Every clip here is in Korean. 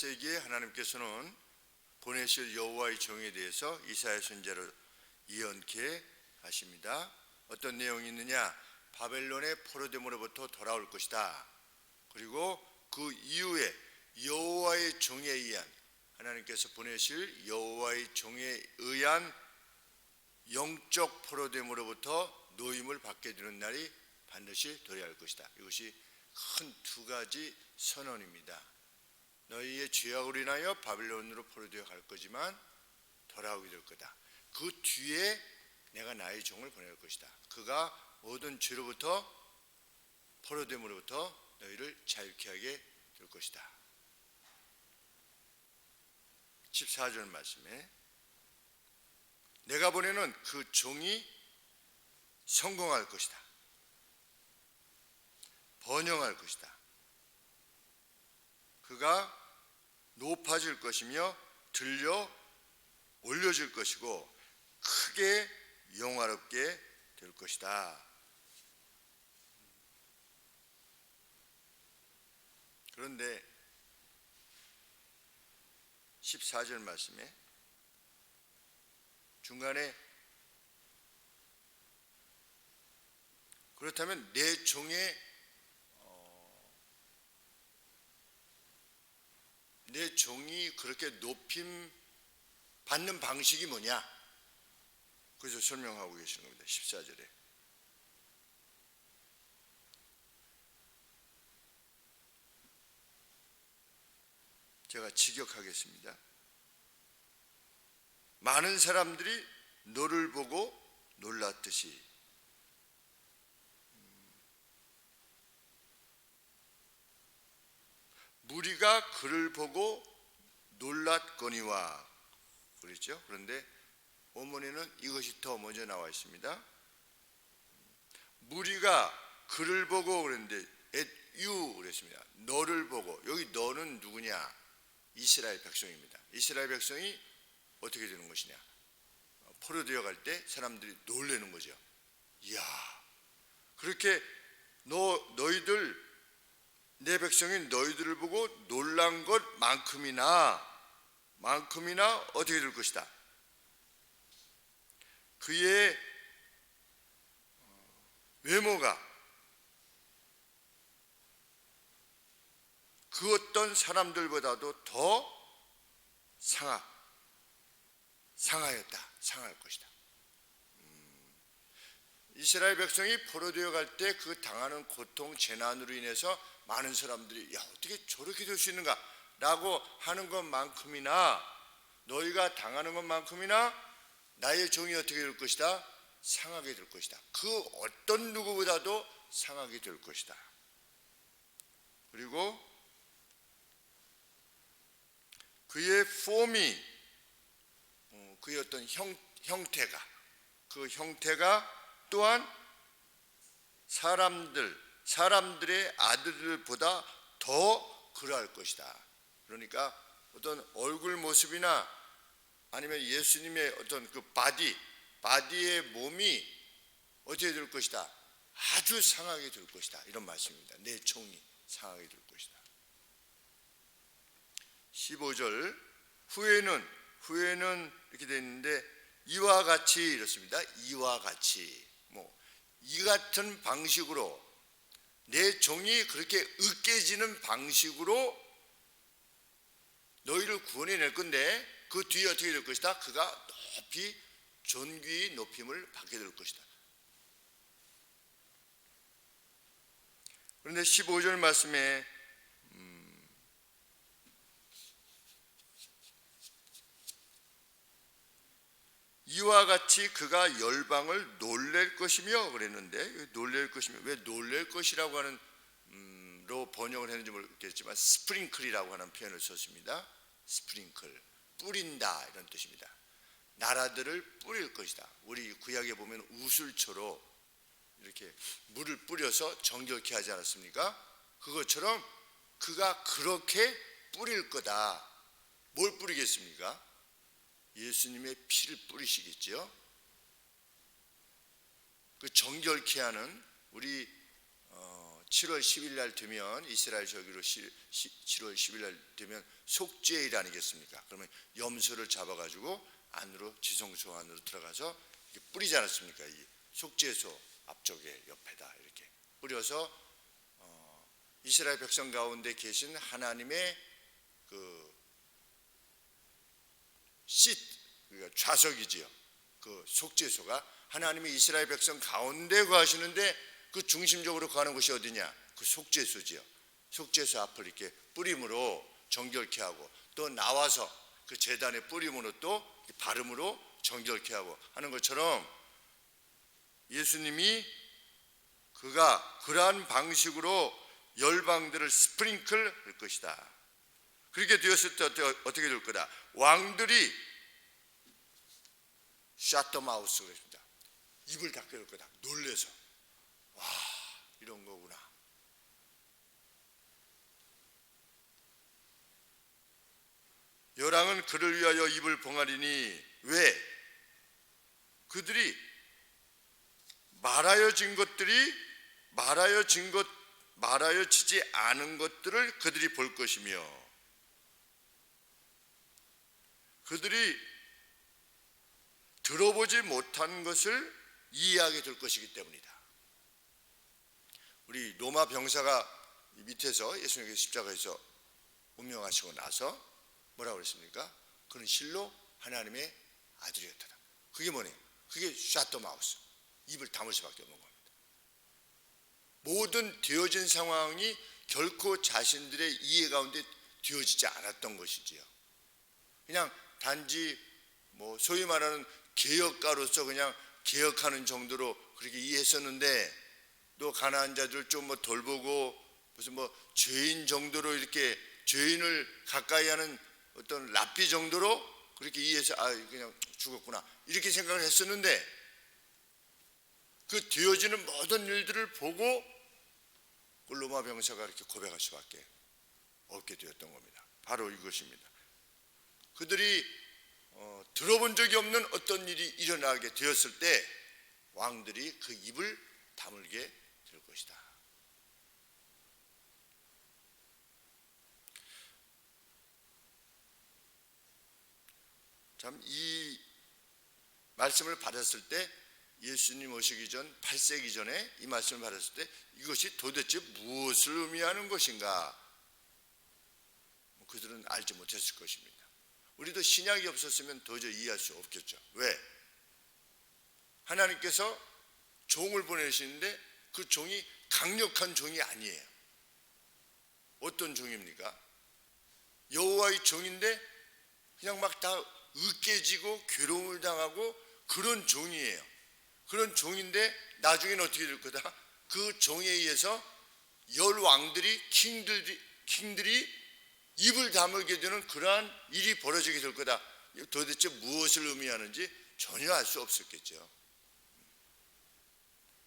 21세기에 하나님께서는 보내실 여호와의 종에 대해서 이사야 선지자로 예언케 하십니다. 어떤 내용이 있느냐? 바벨론의 포로됨으로부터 돌아올 것이다. 그리고 그 이후에 여호와의 종에 의한, 하나님께서 보내실 여호와의 종에 의한 영적 포로됨으로부터 노임을 받게 되는 날이 반드시 도래할 것이다. 이것이 큰 두 가지 선언입니다. 너희의 죄악으로 인하여 바벨론으로 포로되어 갈 거지만 돌아오게 될 거다. 그 뒤에 내가 나의 종을 보낼 것이다. 그가 모든 죄로부터, 포로됨으로부터 너희를 자유케 하게 될 것이다. 14절 말씀에 내가 보내는 그 종이 성공할 것이다. 번영할 것이다. 그가 높아질 것이며 들려 올려질 것이고 크게 영화롭게 될 것이다. 그런데 14절 말씀에 중간에 그렇다면 내 종이 그렇게 높임 받는 방식이 뭐냐? 그래서 설명하고 계시는 겁니다. 14절에 제가 직역하겠습니다. 많은 사람들이 너를 보고 놀랐듯이 무리가 그를 보고 놀랐거니와 그랬죠. 그런데 원문에는 이것이 더 먼저 나와 있습니다. 무리가 그를 보고 그랬는데 at you 그랬습니다. 너를 보고. 여기 너는 누구냐? 이스라엘 백성입니다. 이스라엘 백성이 어떻게 되는 것이냐? 포로되어 갈 때 사람들이 놀라는 거죠. 이야, 그렇게 너희들 내 백성인 너희들을 보고 놀란 것만큼이나 어떻게 될 것이다. 그의 외모가 그 어떤 사람들보다도 더 상할 것이다. 이스라엘 백성이 포로되어 갈 때 그 당하는 고통, 재난으로 인해서 많은 사람들이 야, 어떻게 저렇게 될 수 있는가? 라고 하는 것만큼이나 너희가 당하는 것만큼이나 나의 종이 어떻게 될 것이다? 상하게 될 것이다. 그 어떤 누구보다도 상하게 될 것이다. 그리고 그의 폼이, 그의 어떤 형태가 또한 사람들의 아들들보다 더 그러할 것이다. 그러니까 어떤 얼굴 모습이나 아니면 예수님의 어떤 그 바디의 몸이 어떻게 될 것이다? 아주 상하게 될 것이다. 이런 말씀입니다. 내 종이 상하게 될 것이다. 15절 후에는 이렇게 되어 있는데 이와 같이 이렇습니다. 이와 같이 이 같은 방식으로 내 종이 그렇게 으깨지는 방식으로 너희를 구원해낼 건데 그 뒤에 어떻게 될 것이다? 그가 높이 존귀 높임을 받게 될 것이다. 그런데 15절 말씀에 이와 같이 그가 열방을 놀랄 것이며 그랬는데 놀랄 것이며 왜 놀랄 것이라고 하는 로 번역을 했는지 모르겠지만 스프링클이라고 하는 표현을 썼습니다. 스프링클, 뿌린다 이런 뜻입니다. 나라들을 뿌릴 것이다. 우리 구약에 보면 우슬초로 이렇게 물을 뿌려서 정결케 하지 않았습니까? 그것처럼 그가 그렇게 뿌릴 거다. 뭘 뿌리겠습니까? 예수님의 피를 뿌리시겠죠. 그 정결케 하는 우리 7월 10일 날 되면 이스라엘 절기로 7월 10일 날 되면 속죄일 아니겠습니까? 그러면 염소를 잡아가지고 안으로 지성소 안으로 들어가서 뿌리지 않았습니까? 이 속죄소 앞쪽에 옆에다 이렇게 뿌려서 이스라엘 백성 가운데 계신 하나님의 그 그러니까 좌석이지요. 그 속죄소가 하나님이 이스라엘 백성 가운데 거하시는데 그 중심적으로 거하는 곳이 어디냐? 그 속죄소지요. 속죄소 앞을 이렇게 뿌림으로 정결케 하고 또 나와서 그 제단의 뿌림으로 또 발음으로 정결케 하고 하는 것처럼 예수님이 그가 그러한 방식으로 열방들을 스프링클 할 것이다. 그렇게 되었을 때 어떻게 될 거다? 왕들이 샷더마우스 그랬습니다. 입을 닫게 될 거다. 놀래서 와 이런 거구나. 열왕은 그를 위하여 입을 봉하리니 왜? 그들이 말하여지지 않은 것들을 그들이 볼 것이며 그들이 들어보지 못한 것을 이해하게 될 것이기 때문이다. 우리 로마 병사가 밑에서 예수님께서 십자가에서 운명하시고 나서 뭐라고 그랬습니까? 그는 실로 하나님의 아들이었다. 그게 뭐냐? 그게 샷더마우스, 입을 다물 수밖에 없는 겁니다. 모든 되어진 상황이 결코 자신들의 이해 가운데 되어지지 않았던 것이지요. 그냥 단지 뭐 소위 말하는 개혁가로서 그냥 개혁하는 정도로 그렇게 이해했었는데 또 가난한 자들 좀 뭐 돌보고 무슨 뭐 죄인 정도로 이렇게 죄인을 가까이 하는 어떤 랍비 정도로 그렇게 이해해서 그냥 죽었구나 이렇게 생각을 했었는데 그 되어지는 모든 일들을 보고 로마 병사가 이렇게 고백할 수밖에 없게 되었던 겁니다. 바로 이것입니다. 그들이 들어본 적이 없는 어떤 일이 일어나게 되었을 때 왕들이 그 입을 다물게 될 것이다. 참 이 말씀을 받았을 때 예수님 오시기 전 8세기 전에 이 말씀을 받았을 때 이것이 도대체 무엇을 의미하는 것인가 그들은 알지 못했을 것입니다. 우리도 신약이 없었으면 도저히 이해할 수 없겠죠. 왜? 하나님께서 종을 보내시는데 그 종이 강력한 종이 아니에요. 어떤 종입니까? 여호와의 종인데 그냥 막 다 으깨지고 괴로움을 당하고 그런 종이에요. 그런 종인데 나중에는 어떻게 될 거다? 그 종에 의해서 열 왕들이 킹들이 입을 다물게 되는 그러한 일이 벌어지게 될 거다. 도대체 무엇을 의미하는지 전혀 알 수 없었겠죠.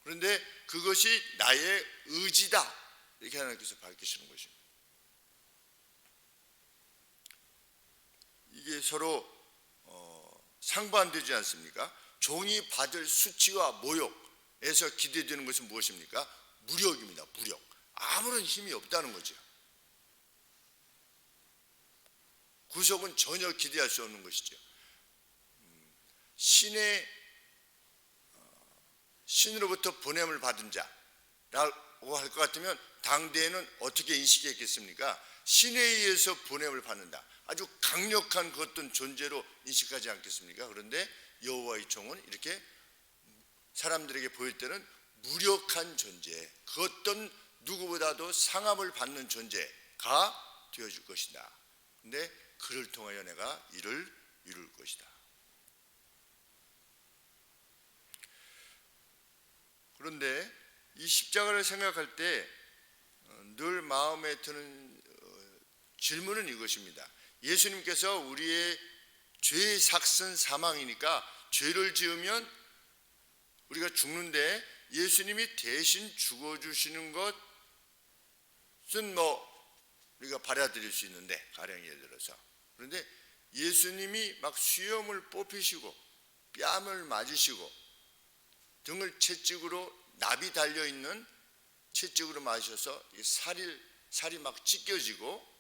그런데 그것이 나의 의지다 이렇게 하나님께서 밝히시는 것입니다. 이게 서로 상반되지 않습니까? 종이 받을 수치와 모욕에서 기대되는 것은 무엇입니까? 무력입니다. 무력. 아무런 힘이 없다는 거죠. 구속은 전혀 기대할 수 없는 것이죠. 신으로부터 보냄을 받은 자라고 할 것 같으면 당대에는 어떻게 인식했겠습니까? 신에 의해서 보냄을 받는다. 아주 강력한 그 어떤 존재로 인식하지 않겠습니까? 그런데 여호와의 종은 이렇게 사람들에게 보일 때는 무력한 존재, 그 어떤 누구보다도 상함을 받는 존재가 되어줄 것이다. 근데 그를 통하여 내가 이를 이룰 것이다. 그런데 이 십자가를 생각할 때 늘 마음에 드는 질문은 이것입니다. 예수님께서 우리의 죄의 삭슨 사망이니까 죄를 지으면 우리가 죽는데 예수님이 대신 죽어주시는 것은 우리가 받아들일 수 있는데 가령 예를 들어서 그런데 예수님이 막 수염을 뽑히시고 뺨을 맞으시고 등을 채찍으로 납이 달려있는 채찍으로 맞으셔서 살이 막 찢겨지고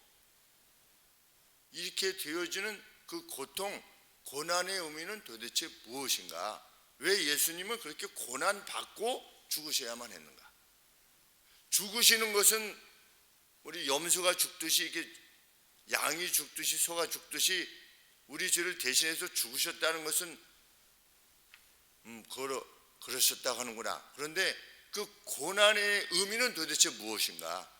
이렇게 되어지는 그 고통, 고난의 의미는 도대체 무엇인가? 왜 예수님은 그렇게 고난받고 죽으셔야만 했는가? 죽으시는 것은 우리 염소가 죽듯이, 이렇게 양이 죽듯이, 소가 죽듯이 우리 죄를 대신해서 죽으셨다는 것은 그러셨다고 하는구나. 그런데 그 고난의 의미는 도대체 무엇인가?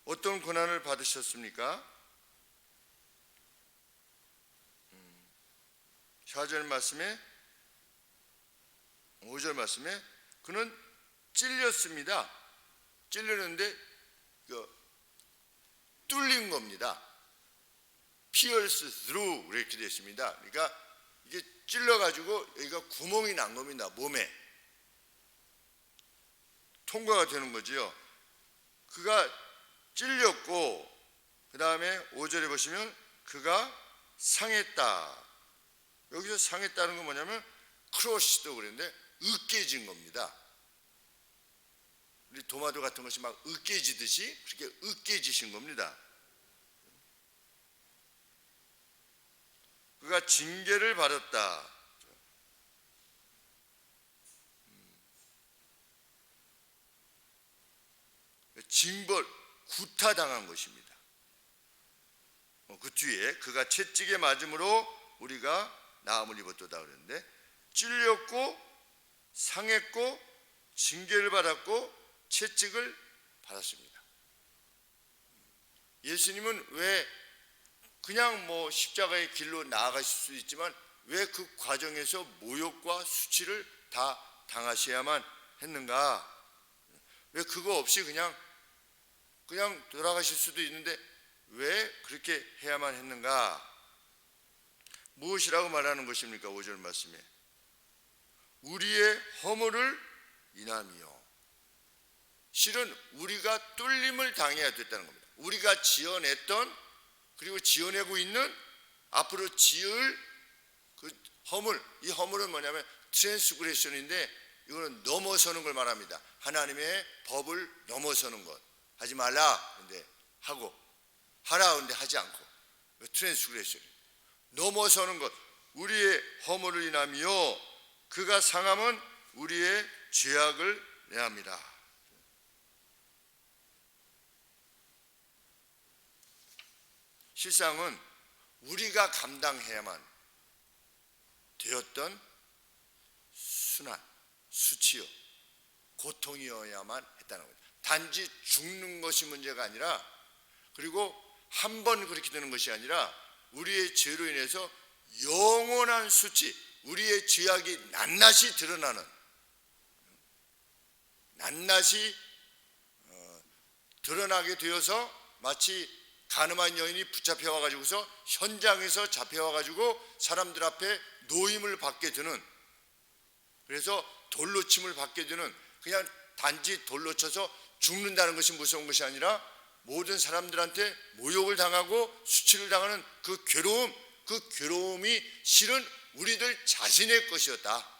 어떤 고난을 받으셨습니까? 4절 말씀에, 5절 말씀에 그는 찔렸습니다. 찔렸는데 뚫린 겁니다. pierce through 이렇게 되어 있습니다. 그러니까 이게 찔러가지고 여기가 구멍이 난 겁니다. 몸에 통과가 되는 거지요. 그가 찔렸고, 그 다음에 5절에 보시면 그가 상했다. 여기서 상했다는 건 뭐냐면 크러쉬도 그랬는데 으깨진 겁니다. 우리 도마도 같은 것이 막 으깨지듯이 그렇게 으깨지신 겁니다. 그가 징계를 받았다. 징벌, 구타당한 것입니다. 그 뒤에 그가 채찍에 맞음으로 우리가 나음을 입었도다 그랬는데, 찔렸고 상했고 징계를 받았고 채찍을 받았습니다. 예수님은 왜 그냥 십자가의 길로 나아가실 수 있지만 왜 그 과정에서 모욕과 수치를 다 당하셔야만 했는가? 왜 그거 없이 그냥 돌아가실 수도 있는데 왜 그렇게 해야만 했는가? 무엇이라고 말하는 것입니까? 5절 말씀에 우리의 허물을 인함이요. 실은 우리가 뚫림을 당해야 됐다는 겁니다. 우리가 지어냈던, 그리고 지어내고 있는, 앞으로 지을 그 허물, 이 허물은 뭐냐면 트랜스그레션인데 이거는 넘어서는 걸 말합니다. 하나님의 법을 넘어서는 것. 하지 말라 근데 하고, 하라 근데 하지 않고, 트랜스그레션, 넘어서는 것. 우리의 허물을 인하며 그가 상함은 우리의 죄악을 내합니다. 실상은 우리가 감당해야만 되었던 순환, 수치요, 고통이어야만 했다는 겁니다. 단지 죽는 것이 문제가 아니라, 그리고 한 번 그렇게 되는 것이 아니라 우리의 죄로 인해서 영원한 수치, 우리의 죄악이 낱낱이 드러나는, 낱낱이 드러나게 되어서 마치 가늠한 여인이 붙잡혀와 가지고서 현장에서 잡혀와 가지고 사람들 앞에 노임을 받게 되는, 그래서 돌로 침을 받게 되는, 그냥 단지 돌로 쳐서 죽는다는 것이 무서운 것이 아니라 모든 사람들한테 모욕을 당하고 수치를 당하는 그 괴로움이 실은 우리들 자신의 것이었다.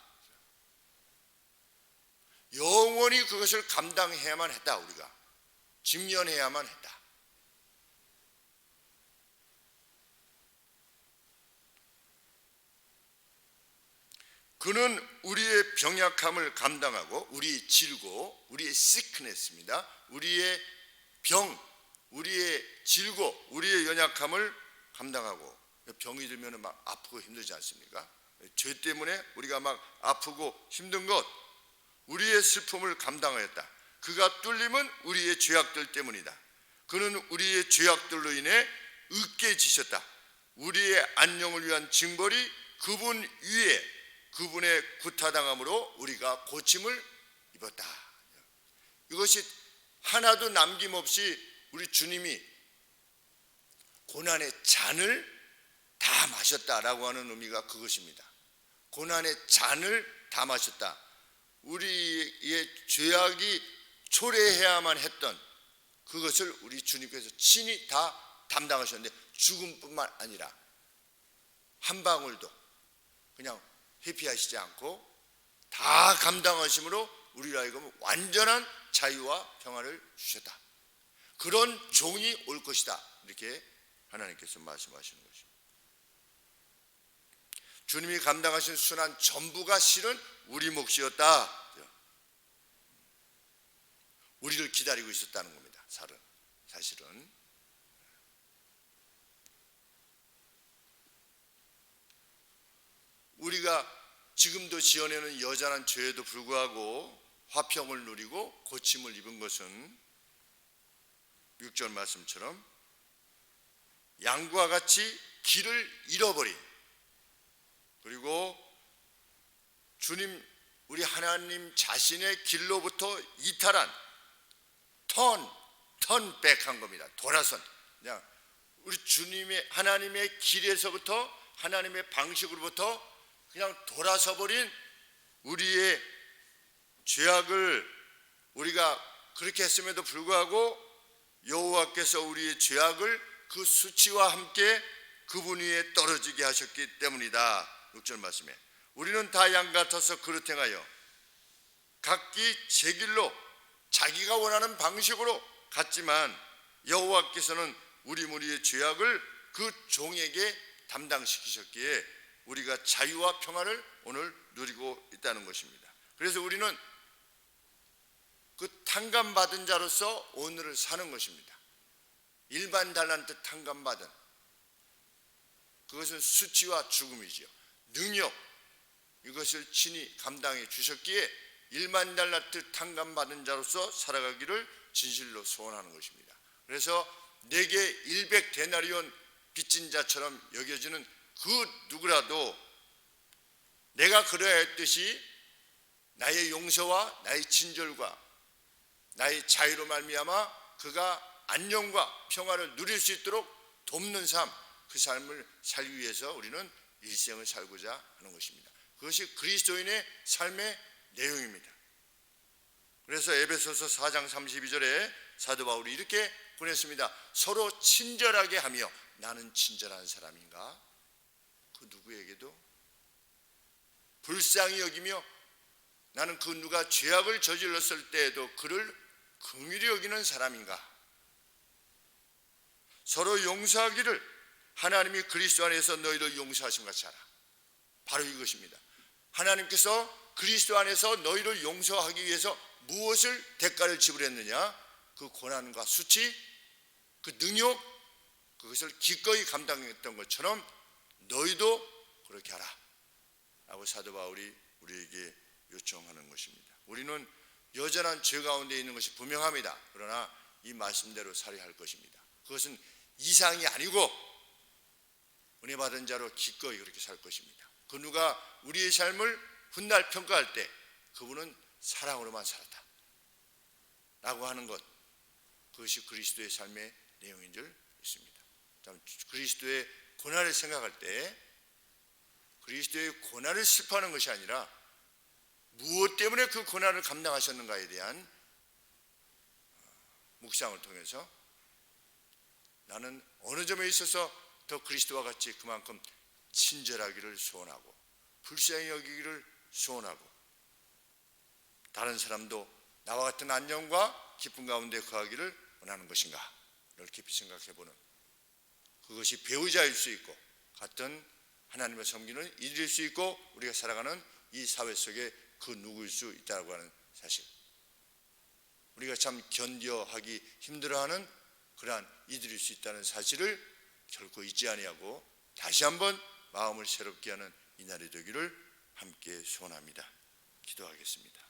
영원히 그것을 감당해야만 했다. 우리가 직면해야만 했다. 그는 우리의 병약함을 감당하고, 우리의 질고, 우리의 sickness입니다. 우리의 병, 우리의 질고, 우리의 연약함을 감당하고. 병이 들면 막 아프고 힘들지 않습니까? 죄 때문에 우리가 막 아프고 힘든 것, 우리의 슬픔을 감당하였다. 그가 뚫림은 우리의 죄악들 때문이다. 그는 우리의 죄악들로 인해 으깨지셨다. 우리의 안녕을 위한 징벌이 그분 위에, 그분의 구타당함으로 우리가 고침을 입었다. 이것이 하나도 남김없이 우리 주님이 고난의 잔을 다 마셨다라고 하는 의미가 그것입니다. 고난의 잔을 다 마셨다. 우리의 죄악이 초래해야만 했던 그것을 우리 주님께서 친히 다 담당하셨는데, 죽음뿐만 아니라 한 방울도 그냥 회피하시지 않고 다 감당하심으로 우리로 하여금 완전한 자유와 평안을 주셨다. 그런 종이 올 것이다. 이렇게 하나님께서 말씀하시는 것입니다. 주님이 감당하신 순환 전부가 실은 우리 몫이었다. 우리를 기다리고 있었다는 겁니다. 사실은 우리가 지금도 지어내는 여전한 죄에도 불구하고 화평을 누리고 고침을 입은 것은 6절 말씀처럼 양과 같이 길을 잃어버린, 그리고 주님 우리 하나님 자신의 길로부터 이탈한 턴백한 겁니다. 돌아선, 그냥 우리 주님의 하나님의 길에서부터 하나님의 방식으로부터 그냥 돌아서 버린 우리의 죄악을, 우리가 그렇게 했음에도 불구하고 여호와께서 우리의 죄악을 그 수치와 함께 그분 위에 떨어지게 하셨기 때문이다. 6절 말씀에 우리는 다 양 같아서 그릇 행하여 각기 제 길로 자기가 원하는 방식으로 갔지만 여호와께서는 우리의 죄악을 그 종에게 담당시키셨기에 우리가 자유와 평안을 오늘 누리고 있다는 것입니다. 그래서 우리는 그 탕감받은 자로서 오늘을 사는 것입니다. 일반 달란트 탕감받은, 그것은 수치와 죽음이지요. 능력, 이것을 친히 감당해 주셨기에 일반 달란트 탕감받은 자로서 살아가기를 진실로 소원하는 것입니다. 그래서 내게 100데나리온 빚진 자처럼 여겨지는 그 누구라도 내가 그래야 했듯이 나의 용서와 나의 친절과 나의 자유로 말미암아 그가 안녕과 평화를 누릴 수 있도록 돕는 삶, 그 삶을 살기 위해서 우리는 일생을 살고자 하는 것입니다. 그것이 그리스도인의 삶의 내용입니다. 그래서 에베소서 4장 32절에 사도 바울이 이렇게 보냈습니다. 서로 친절하게 하며, 나는 친절한 사람인가? 그 누구에게도 불쌍히 여기며, 나는 그 누가 죄악을 저질렀을 때에도 그를 긍휼히 여기는 사람인가? 서로 용서하기를 하나님이 그리스도 안에서 너희를 용서하신 같이 하라. 바로 이것입니다. 하나님께서 그리스도 안에서 너희를 용서하기 위해서 무엇을 대가를 지불했느냐? 그 고난과 수치, 그 능욕, 그것을 기꺼이 감당했던 것처럼 너희도 그렇게 하라 라고 사도 바울이 우리에게 요청하는 것입니다. 우리는 여전한 죄 가운데 있는 것이 분명합니다. 그러나 이 말씀대로 살아야 할 것입니다. 그것은 이상이 아니고 은혜 받은 자로 기꺼이 그렇게 살 것입니다. 그 누가 우리의 삶을 훗날 평가할 때 그분은 사랑으로만 살았다 라고 하는 것, 그것이 그리스도의 삶의 내용인 줄 믿습니다. 그리스도의 고난을 생각할 때 그리스도의 고난을 슬퍼하는 것이 아니라 무엇 때문에 그 고난을 감당하셨는가에 대한 묵상을 통해서 나는 어느 점에 있어서 더 그리스도와 같이 그만큼 친절하기를 소원하고 불쌍히 여기기를 소원하고 다른 사람도 나와 같은 안녕과 기쁨 가운데 거하기를 원하는 것인가? 를 깊이 생각해보는, 그것이 배우자일 수 있고 같은 하나님을 섬기는 이들일 수 있고 우리가 살아가는 이 사회 속에 그 누구일 수 있다고 하는 사실, 우리가 참 견뎌하기 힘들어하는 그러한 이들일 수 있다는 사실을 결코 잊지 아니하고 다시 한번 마음을 새롭게 하는 이날이 되기를 함께 소원합니다. 기도하겠습니다.